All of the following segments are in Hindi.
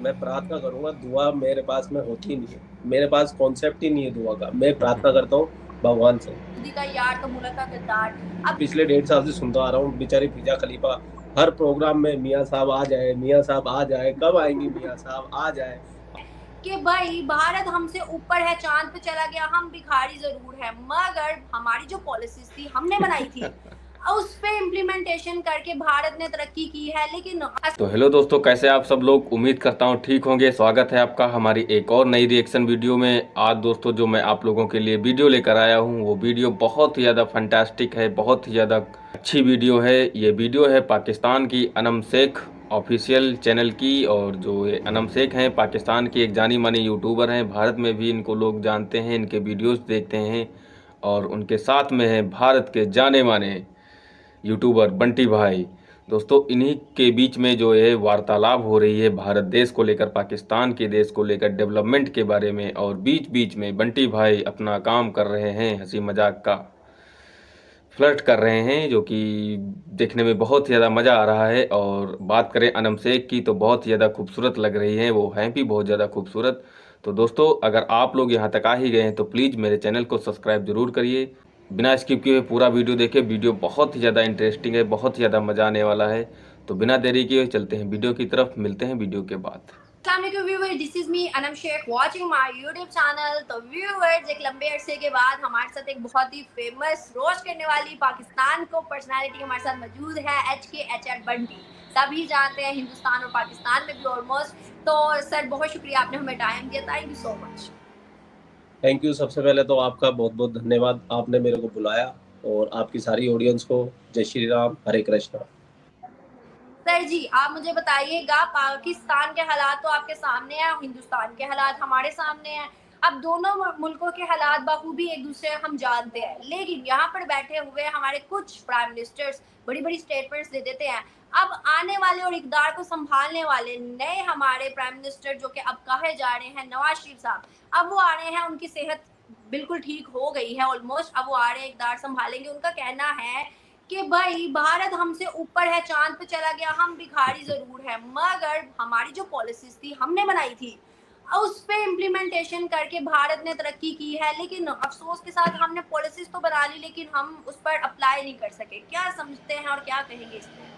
मैं प्रार्थना करूंगा, दुआ मेरे पास में होती नहीं है, मेरे पास कॉन्सेप्ट ही नहीं है दुआ का। मैं प्रार्थना करता हूँ भगवान से। मोदी का यार तो मुल्क का गद्दार। अब पिछले 1.5 साल से सुनता आ रहा हूँ, बेचारी फिजा खलीफा हर प्रोग्राम में मियाँ साहब आ जाए, मियाँ साहब आ जाए, कब आएंगी मियाँ साहब आ जाए। कि भाई भारत हमसे ऊपर है, चांद पे चला गया, हम भिखारी जरूर है, मगर हमारी जो पॉलिसीज थी हमने बनाई थी, उस पे इम्प्लीमेंटेशन करके भारत ने तरक्की की है। लेकिन तो हेलो दोस्तों, कैसे आप सब लोग? उम्मीद करता हूँ ठीक होंगे। स्वागत है आपका हमारी एक और नई रिएक्शन वीडियो में। आज दोस्तों जो मैं आप लोगों के लिए वीडियो लेकर आया हूँ वो वीडियो बहुत ही ज़्यादा फंटास्टिक है, बहुत ही ज़्यादा अच्छी वीडियो है। ये वीडियो है पाकिस्तान की अनम शेख ऑफिशियल चैनल की। और जो ये अनम शेख हैं पाकिस्तान की एक जानी मानी यूट्यूबर हैं, भारत में भी इनको लोग जानते हैं, इनके वीडियोज़ देखते हैं। और उनके साथ में हैं भारत के जाने माने यूट्यूबर बंटी भाई। दोस्तों इन्हीं के बीच में जो है वार्तालाप हो रही है भारत देश को लेकर, पाकिस्तान के देश को लेकर, डेवलपमेंट के बारे में। और बीच बीच में बंटी भाई अपना काम कर रहे हैं, हंसी मजाक का फ्लर्ट कर रहे हैं, जो कि देखने में बहुत ही ज़्यादा मज़ा आ रहा है। और बात करें अनम शेख की तो बहुत ही ज़्यादा खूबसूरत लग रही हैं, वो हैं भी बहुत ज़्यादा खूबसूरत। तो दोस्तों अगर आप लोग यहाँ तक आ ही गए हैं तो प्लीज़ मेरे चैनल को सब्सक्राइब ज़रूर करिए, बिना स्किप किए हुए पूरा वीडियो देखें। वीडियो बहुत ही ज़्यादा इंटरेस्टिंग है, बहुत ही ज़्यादा मज़ा आने वाला है। तो बिना देरी किए चलते हैं वीडियो की तरफ, मिलते हैं वीडियो के बाद। Viewer, this is me Anam Shaikh watching my YouTube channel. तो व्यूअर्स, एक लंबे अरसे के बाद हमारे साथ एक बहुत ही फेमस रोस्ट करने वाली पाकिस्तान को पर्सनालिटी हमारे साथ मौजूद है, HKHR बंटी। सभी जानते हैं हिंदुस्तान और पाकिस्तान में भी ऑलमोस्ट। तो सर बहुत शुक्रिया, आपने हमें टाइम दिया, thank you so much. Thank you. सबसे पहले तो आपका बहुत बहुत धन्यवाद, आपने मेरे को बुलाया। और आपकी सारी ऑडियंस को जय श्री राम, हरे कृष्णा। सर जी आप मुझे बताइएगा, पाकिस्तान के हालात तो आपके सामने हैं, हिंदुस्तान के हालात हमारे सामने हैं। अब दोनों मुल्कों के हालात बखूबी एक दूसरे हम जानते हैं, लेकिन यहाँ पर बैठे हुए हमारे कुछ प्राइम मिनिस्टर्स बड़ी बड़ी स्टेटमेंट्स दे देते हैं। अब आने वाले और इक़्तिदार को संभालने वाले नए हमारे प्राइम मिनिस्टर जो कि अब कहे जा रहे हैं नवाज शरीफ साहब, अब वो आ रहे हैं, उनकी सेहत बिल्कुल ठीक हो गई है ऑलमोस्ट, अब वो आ रहे हैं, इक़्तिदार संभालेंगे। उनका कहना है कि भाई भारत हमसे ऊपर है, चांद पे चला गया, हम भिखारी जरूर है, मगर हमारी जो पॉलिसीज थी हमने बनाई थी, उस पे इम्प्लीमेंटेशन करके भारत ने तरक्की की है। लेकिन अफसोस के साथ हमने पॉलिसीज तो बना ली, लेकिन हम उस पर अप्लाई नहीं कर सके। क्या समझते हैं और क्या कहेंगे इस पे?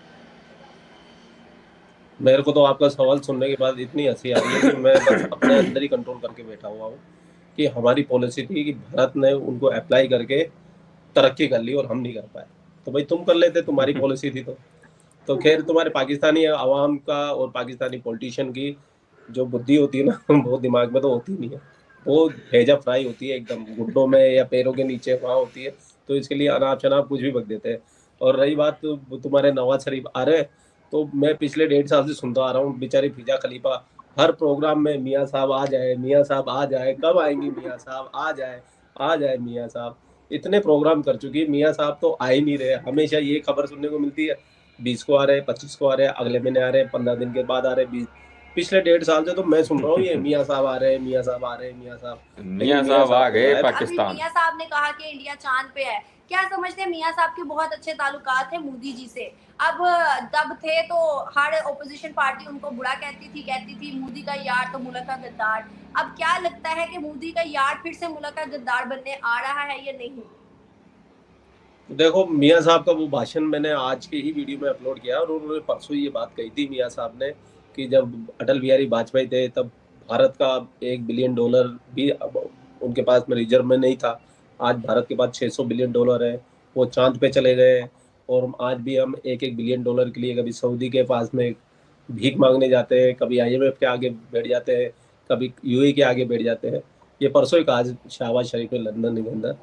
मेरे को तो आपका सवाल सुनने के बाद इतनी हंसी आ रही है कि मैं बस अपने अंदर ही कंट्रोल करके बैठा हुआ हूँ कि हमारी पॉलिसी थी कि भारत ने उनको अप्लाई करके तरक्की कर ली और हम नहीं कर पाए। तो भाई तुम कर लेते, तुम्हारी पॉलिसी थी तो खैर तुम्हारे पाकिस्तानी आवाम का और पाकिस्तानी पॉलिटिशियन की जो बुद्धि होती है ना वो दिमाग में तो होती नहीं है। वो भेजा फ्राई होती है एकदम घुटनों में या पैरों के नीचे वहाँ होती है। तो इसके लिए अनाप शनाप कुछ भी बक देते हैं। और रही बात तो तुम्हारे नवाज शरीफ आ रहे हैं, तो मैं पिछले 1.5 साल से सुनता आ रहा हूँ, बेचारी फिजा खलीफा हर प्रोग्राम में मियाँ साहब आ जाए, मियाँ साहब आ जाए, कब आएंगी मियाँ साहब आ जाए, आ जाए मियाँ साहब। इतने प्रोग्राम कर चुकी है, मियाँ साहब तो आ ही नहीं रहे। हमेशा ये खबर सुनने को मिलती है 20 को आ रहे, 25 को आ रहे, अगले महीने आ रहे, 15 दिन के बाद आ रहे, 20। पिछले 1.5 साल से तो मैं सुन रहा हूँ ये मियाँ साहब आ रहे हैं, मियाँ साहब आ रहे हैं, मियाँ साहब। लेकिन मियाँ मियाँ साहब आ साहब तो गए गायब। अभी पाकिस्तान। मियाँ साहब ने कहा कि इंडिया चांद पे है। क्या समझते हैं, मियाँ साहब के बहुत अच्छे ताल्लुकात थे मोदी जी से। अब तब थे तो हर ओपोजिशन पार्टी उनको बुरा कहती थी मोदी का यार तो मुल्क का गद्दार। अब क्या लगता है कि मोदी का यार फिर से मुल्क का गद्दार बनने आ रहा है या नहीं? देखो मियाँ साहब का वो भाषण मैंने आज के ही वीडियो में अपलोड किया और उन्होंने परसों ये बात कही थी मियाँ साहब ने कि जब अटल बिहारी वाजपेयी थे तब भारत का $1 बिलियन भी अब उनके पास में रिजर्व में नहीं था। आज भारत के पास $600 बिलियन है, वो चांद पे चले गए हैं। और आज भी हम $1 1 बिलियन के लिए कभी सऊदी के पास में भीख मांगने जाते हैं, कभी IMF के आगे बैठ जाते हैं, कभी UAE के आगे बैठ जाते हैं। ये परसों ही कहा शहबाज शरीफ ने लंदन के अंदर,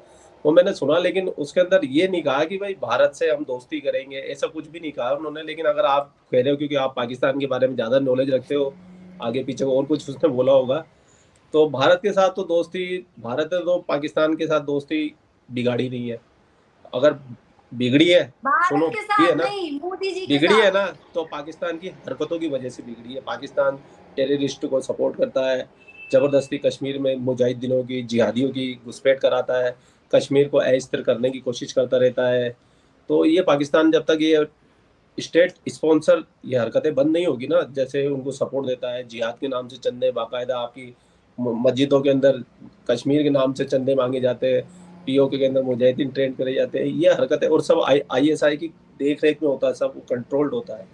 वो मैंने सुना। लेकिन उसके अंदर ये नहीं कहा कि भाई भारत से हम दोस्ती करेंगे, ऐसा कुछ भी नहीं कहा उन्होंने। लेकिन अगर आप कह रहे हो क्योंकि आप पाकिस्तान के बारे में ज़्यादा नॉलेज रखते हो, आगे पीछे और कुछ उसने बोला होगा, तो भारत के साथ तो दोस्ती, भारत ने तो पाकिस्तान के साथ दोस्ती बिगाड़ी नहीं है। अगर बिगड़ी है, भारत सुनो, के बिगड़ी है साथ ना, नहीं, मोदी जी के बिगड़ी है साथ। ना, तो पाकिस्तान की हरकतों की वजह से बिगड़ी है। पाकिस्तान टेररिस्ट को सपोर्ट करता है, जबरदस्ती कश्मीर में मुजाहिदीनों की, जिहादियों की घुसपैठ कराता है, कश्मीर को अस्थिर करने की कोशिश करता रहता है। तो ये पाकिस्तान जब तक ये स्टेट स्पॉन्सर ये हरकतें बंद नहीं होगी ना, जैसे उनको सपोर्ट देता है जिहाद के नाम से चंदे, बाकायदा आपकी मस्जिदों के अंदर कश्मीर के नाम से चंदे मांगे जाते हैं, पीओके के अंदर मुजाहिदीन ट्रेन करे जाते हैं, ये हरकतें, और सब ISI की देख रेख में होता है, सब कंट्रोल्ड होता है,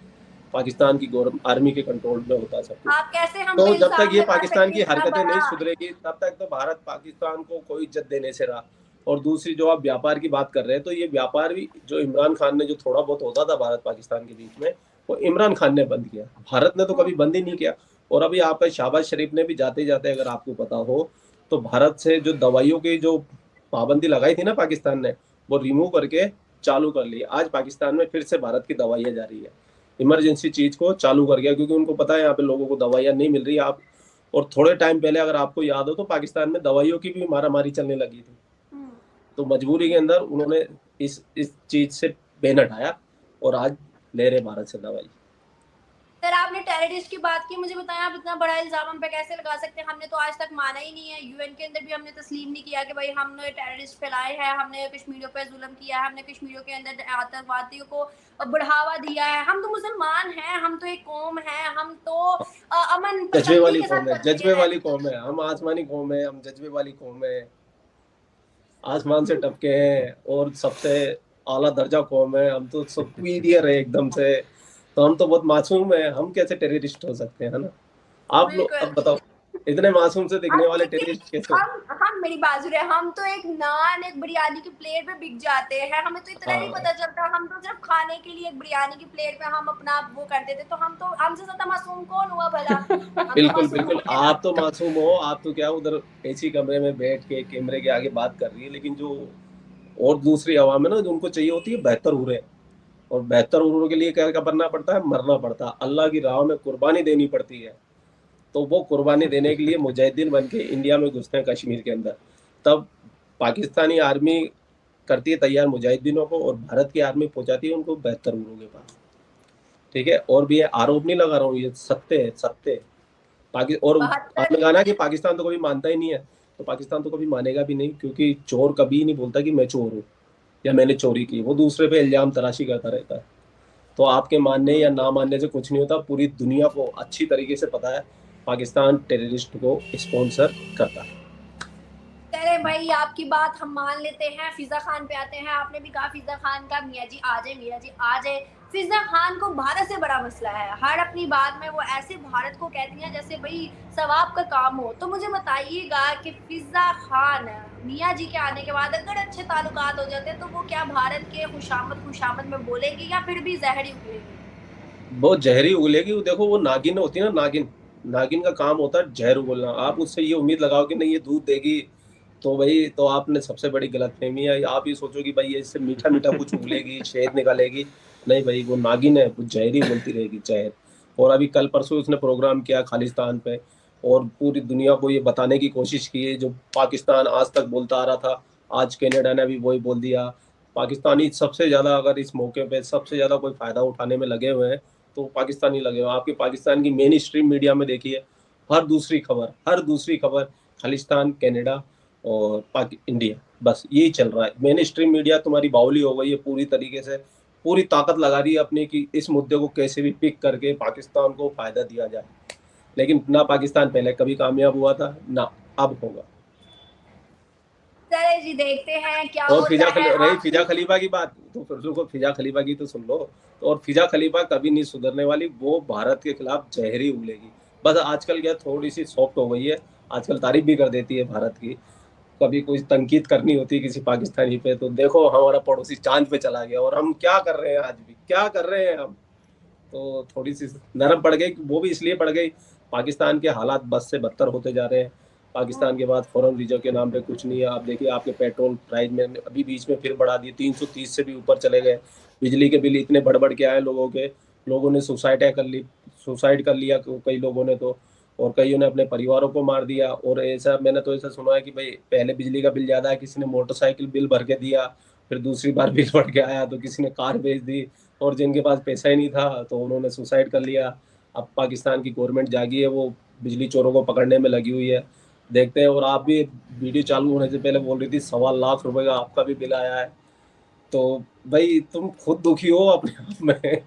पाकिस्तान की गवर्नमेंट आर्मी के कंट्रोल में होता है सब कुछ। आप कैसे हम तो पे जब तक इल्जाम ये लगा पाकिस्तान सकते की हैं इतना हरकतें नहीं बड़ा? सुधरेगी तब तक तो भारत पाकिस्तान को कोई इज्जत देने से रहा। और दूसरी जो आप व्यापार की बात कर रहे हैं, तो ये व्यापार भी जो इमरान खान ने जो थोड़ा बहुत होता था भारत पाकिस्तान के बीच में, वो इमरान खान ने बंद किया, भारत ने तो कभी बंद ही नहीं किया। और अभी आपका शहबाज शरीफ ने भी जाते जाते, अगर आपको पता हो, तो भारत से जो दवाइयों की जो पाबंदी लगाई थी ना पाकिस्तान ने, वो रिमूव करके चालू कर ली। आज पाकिस्तान में फिर से भारत की दवाइयाँ जा रही है, इमरजेंसी चीज को चालू कर गया, क्योंकि उनको पता है यहाँ पे लोगों को दवाइयाँ नहीं मिल रही। आप और थोड़े टाइम पहले अगर आपको याद हो तो पाकिस्तान में दवाइयों की भी मारामारी चलने लगी थी, तो मजबूरी के अंदर उन्होंने इस चीज से बैन हटाया और आज ले रहे भारत से दवाई। सर आपने टेररिस्ट की बात की, मुझे बताएं आप इतना बड़ा इल्जाम हम पे कैसे लगा सकते हैं? हमने तो आज तक माना ही नहीं है, यूएन के अंदर भी हमने तस्लीम नहीं किया कि भाई हमने टेररिस्ट फैलाए हैं, हमने कश्मीरियों पे जुल्म किया है, हमने कश्मीरियों के अंदर आतंकवादियों को बढ़ावा दिया है। हम तो मुसलमान हैं, हम तो एक कौम है, हम तो अमन जज्बे पसंदी वाली के साथ कौम है, बनते जज्बे हैं। वाली कौम है, हम आसमानी कौम है, हम जज्बे वाली कौम है, आसमान से टपके हैं और सबसे आला दर्जा कौम है, हम तो सुपीरियर है एकदम से। तो हम तो बहुत मासूम है, हम कैसे टेररिस्ट हो सकते हैं, है ना? आप लोग बिल्कुल। अब बताओ, इतने मासूम से दिखने अब वाले देखिए, टेररिस्ट कैसे हो? हम मेरी बाजू रहे, हम तो एक नान एक बिरयानी की प्लेट पे बिक जाते हैं, हमें तो इतना नहीं हाँ पता चलता, हम तो सिर्फ खाने के लिए एक बिरयानी की प्लेट पे हम अपना वो करते थे। तो हम तो हमसे ज्यादा मासूम कौन हुआ भला? हम तो बिल्कुल मासूम बिल्कुल, होंगे ना। आप तो मासूम हो, आप तो क्या उधर एसी कमरे में बैठ के कैमरे के आगे बात कर रही है, लेकिन जो और दूसरी आवाम है ना, जो उनको चाहिए होती है बेहतर उरे, और बेहतर उरों के लिए क्या क्या करना पड़ता है, मरना पड़ता है, अल्लाह की राह में कुर्बानी देनी पड़ती है। तो वो कुर्बानी देने के लिए मुजाहिदीन बन के इंडिया में घुसते हैं कश्मीर के अंदर, तब पाकिस्तानी आर्मी करती है तैयार मुजाहिदीनों को, और भारत की आर्मी पहुंचाती है उनको बेहतर उरों के पास। ठीक है, और भी ये आरोप नहीं लगा रहा हूँ, ये सत्य है, सत्य है। और आपने 72 कहा ना कि पाकिस्तान तो कभी मानता ही नहीं है, तो पाकिस्तान तो कभी मानेगा भी नहीं, क्योंकि चोर कभी नहीं बोलता कि मैं चोर हूँ या मैंने चोरी की, वो दूसरे पे इल्जाम तराशी करता रहता है। तो आपके मानने या ना मानने से कुछ नहीं होता, पूरी दुनिया को अच्छी तरीके से पता है पाकिस्तान टेररिस्ट को स्पॉन्सर करता है। चले भाई, आपकी बात हम मान लेते हैं। फिजा खान पे आते हैं। आपने भी कहा फिजा खान का मियाँ जी आ जाए, मियाँ जी आ जाए। फिजा खान को भारत से बड़ा मसला है, हर अपनी बात में वो ऐसे भारत को कहती हैं जैसे भाई सवाब का काम हो। तो मुझे बताइएगा कि फिजा खान मियाँ जी के आने के बाद अगर अच्छे ताल्लुकात हो जाते हैं तो वो क्या भारत के खुशामद में बोलेंगी या फिर भी जहरी उगलेंगी? बहुत जहरी उगलेगी, वो देखो, वो नागिन होती है ना, नागिन, नागिन का काम होता है जहर उगलना। आप उससे ये उम्मीद लगाओ कि नहीं ये दूध देगी, तो भाई तो आपने सबसे बड़ी गलतफहमी है। आप ये सोचो कि भाई ये इससे मीठा मीठा कुछ उगलेगी, शहद निकालेगी, नहीं भाई, वो नागिन है, वो जहरी उगलती रहेगी, जहर। और अभी कल परसों उसने प्रोग्राम किया खालिस्तान पे, और पूरी दुनिया को ये बताने की कोशिश की है, जो पाकिस्तान आज तक बोलता आ रहा था, आज कनाडा ने भी वही बोल दिया। पाकिस्तानी सबसे ज्यादा, अगर इस मौके पे सबसे ज्यादा कोई फायदा उठाने में लगे हुए हैं तो पाकिस्तानी लगे हुए हैं। आपके पाकिस्तान की मेन स्ट्रीम मीडिया में देखिए, हर दूसरी खबर खालिस्तान, कनाडा और इंडिया, बस यही चल रहा है। मेन स्ट्रीम मीडिया तुम्हारी बाउली हो गई है पूरी तरीके से, पूरी ताकत लगा रही है अपनी कि इस मुद्दे को कैसे भी पिक करके पाकिस्तान को फायदा दिया जाए। लेकिन ना पाकिस्तान पहले कभी कामयाब हुआ था, ना अब होगा। चले जी, देखते हैं क्या और होता है। रही आप फिजा खलीफा की बात, तो फिर रुको, फिजा खलीफा की तो सुन लो। तो और फिजा खलीफा कभी नहीं सुधरने वाली, वो भारत के खिलाफ जहरी उगलेगी। बस आजकल क्या थोड़ी सी सॉफ्ट हो गई है, आजकल तारीफ भी कर देती है भारत की। कभी कोई तनकीद करनी होती है किसी पाकिस्तानी पे, तो देखो हमारा पड़ोसी चांद पे चला गया, और हम क्या कर रहे हैं, आज भी क्या कर रहे हैं हम। तो थोड़ी सी नरम पड़ गई, वो भी इसलिए पड़ गई, पाकिस्तान के हालात बस से बदतर होते जा रहे हैं। पाकिस्तान के बाद फॉरेन रिजर्व के नाम पे कुछ नहीं है। आप देखिए, आपके पेट्रोल प्राइस में अभी बीच में फिर बढ़ा दिए, 330 से भी ऊपर चले गए। बिजली के बिल इतने बढ़ के आए लोगों के, लोगों ने सुसाइड कर लिया कई लोगों ने तो, और कईयों ने अपने परिवारों को मार दिया। और ऐसा मैंने तो ऐसा सुना है कि भाई पहले बिजली का बिल ज़्यादा है, किसी ने मोटरसाइकिल बिल भर के दिया, फिर दूसरी बार बिल बढ़ के आया तो किसी ने कार बेच दी, और जिनके पास पैसा ही नहीं था तो उन्होंने सुसाइड कर लिया। अब पाकिस्तान की गवर्नमेंट जागी है, वो बिजली चोरों को पकड़ने में लगी हुई है। देखते हैं। और आप भी वीडियो चालू होने से पहले बोल रही थी 1.25 लाख रुपए का आपका भी बिल आया है, तो भाई तुम खुद दुखी हो अपने आप में।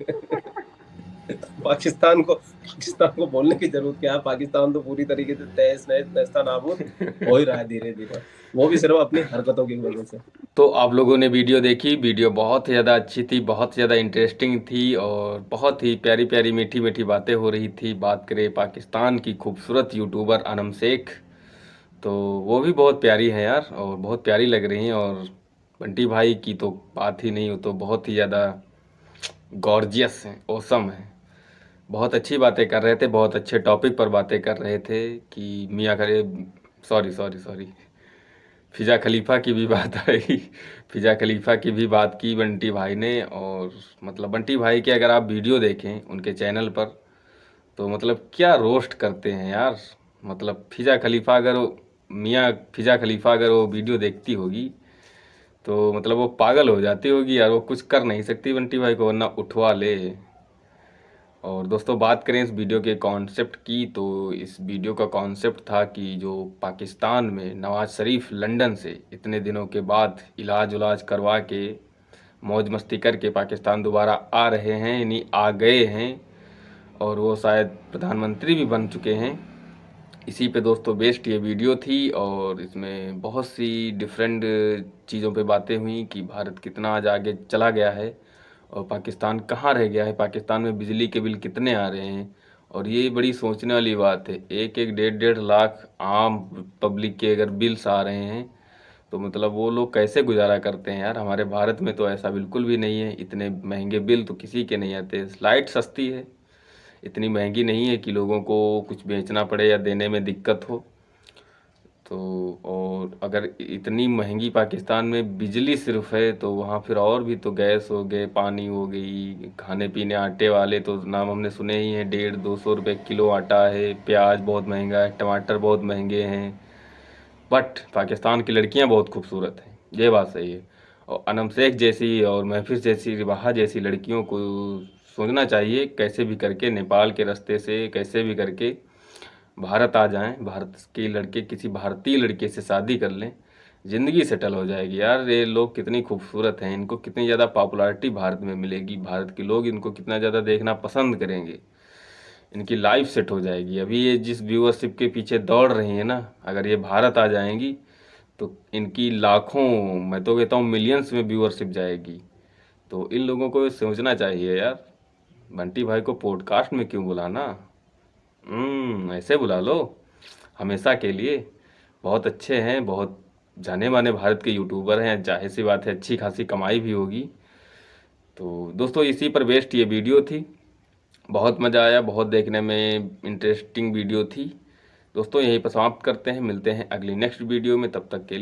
पाकिस्तान को बोलने की जरूरत क्या है? पाकिस्तान तो पूरी तरीके से तहस नहस नेस्ता नाबूद हो ही रहा है धीरे धीरे, वो भी सिर्फ अपनी हरकतों की वजह से। तो आप लोगों ने वीडियो देखी, वीडियो बहुत ही ज़्यादा अच्छी थी, बहुत ज़्यादा इंटरेस्टिंग थी और बहुत ही प्यारी प्यारी मीठी मीठी बातें हो रही थी। बात करें पाकिस्तान की खूबसूरत यूट्यूबर अनम शेख, तो वो भी बहुत प्यारी हैं यार और बहुत प्यारी लग रही हैं। और बंटी भाई की तो बात ही नहीं, हो तो बहुत ही ज़्यादा गॉर्जियस हैं, ओसम हैं। बहुत अच्छी बातें कर रहे थे, बहुत अच्छे टॉपिक पर बातें कर रहे थे कि मियाँ करे, सॉरी सॉरी सॉरी, फिजा खलीफा की भी बात आई। फिजा खलीफा की भी बात की बंटी भाई ने। और मतलब बंटी भाई के अगर आप वीडियो देखें उनके चैनल पर, तो मतलब क्या रोस्ट करते हैं यार। मतलब फिजा खलीफा अगर मियाँ फिजा खलीफा अगर वो वीडियो देखती होगी तो मतलब वो पागल हो जाती होगी यार, वो कुछ कर नहीं सकती बंटी भाई को, वरना उठवा ले। और दोस्तों बात करें इस वीडियो के कॉन्सेप्ट की, तो इस वीडियो का कॉन्सेप्ट था कि जो पाकिस्तान में नवाज शरीफ लंदन से इतने दिनों के बाद इलाज उलाज करवा के मौज मस्ती करके पाकिस्तान दोबारा आ रहे हैं, यानी आ गए हैं और वो शायद प्रधानमंत्री भी बन चुके हैं। इसी पे दोस्तों बेस्ड ये वीडियो थी और इसमें बहुत सी डिफरेंट चीज़ों पे बातें हुई कि भारत कितना आज आगे चला गया है और पाकिस्तान कहाँ रह गया है, पाकिस्तान में बिजली के बिल कितने आ रहे हैं। और ये बड़ी सोचने वाली बात है, एक एक डेढ़ डेढ़ लाख आम पब्लिक के अगर बिल्स आ रहे हैं तो मतलब वो लोग कैसे गुजारा करते हैं यार। हमारे भारत में तो ऐसा बिल्कुल भी नहीं है, इतने महंगे बिल तो किसी के नहीं आते। लाइट सस्ती है, इतनी महंगी नहीं है कि लोगों को कुछ बेचना पड़े या देने में दिक्कत हो। तो और अगर इतनी महंगी पाकिस्तान में बिजली सिर्फ है तो वहाँ फिर और भी तो गैस हो गए, पानी हो गई, खाने पीने आटे वाले तो नाम हमने सुने ही हैं। 150-200 रुपये किलो आटा है, प्याज बहुत महंगा है, टमाटर बहुत महंगे हैं। बट पाकिस्तान की लड़कियाँ बहुत खूबसूरत हैं, ये बात सही है। और अनम शेख जैसी और महफिज जैसी, रिवाहा जैसी लड़कियों को सोचना चाहिए कैसे भी करके नेपाल के रास्ते से कैसे भी करके भारत आ जाएं, भारत के लड़के किसी भारतीय लड़के से शादी कर लें, ज़िंदगी सेटल हो जाएगी यार। ये लोग कितनी खूबसूरत हैं, इनको कितनी ज़्यादा पॉपुलैरिटी भारत में मिलेगी, भारत के लोग इनको कितना ज़्यादा देखना पसंद करेंगे, इनकी लाइफ सेट हो जाएगी। अभी ये जिस व्यूअरशिप के पीछे दौड़ रही है ना, अगर ये भारत आ जाएंगी तो इनकी लाखों, मैं तो कहता हूँ मिलियंस में व्यूअरशिप जाएगी। तो इन लोगों को सोचना चाहिए यार, बंटी भाई को पॉडकास्ट में क्यों बुलाना, ऐसे बुला लो हमेशा के लिए। बहुत अच्छे हैं, बहुत जाने माने भारत के यूट्यूबर हैं, जाहिर सी बात है अच्छी खासी कमाई भी होगी। तो दोस्तों इसी पर बेस्ड ये वीडियो थी, बहुत मज़ा आया, बहुत देखने में इंटरेस्टिंग वीडियो थी। दोस्तों यहीं पर समाप्त करते हैं, मिलते हैं अगली नेक्स्ट वीडियो में, तब तक के लिए।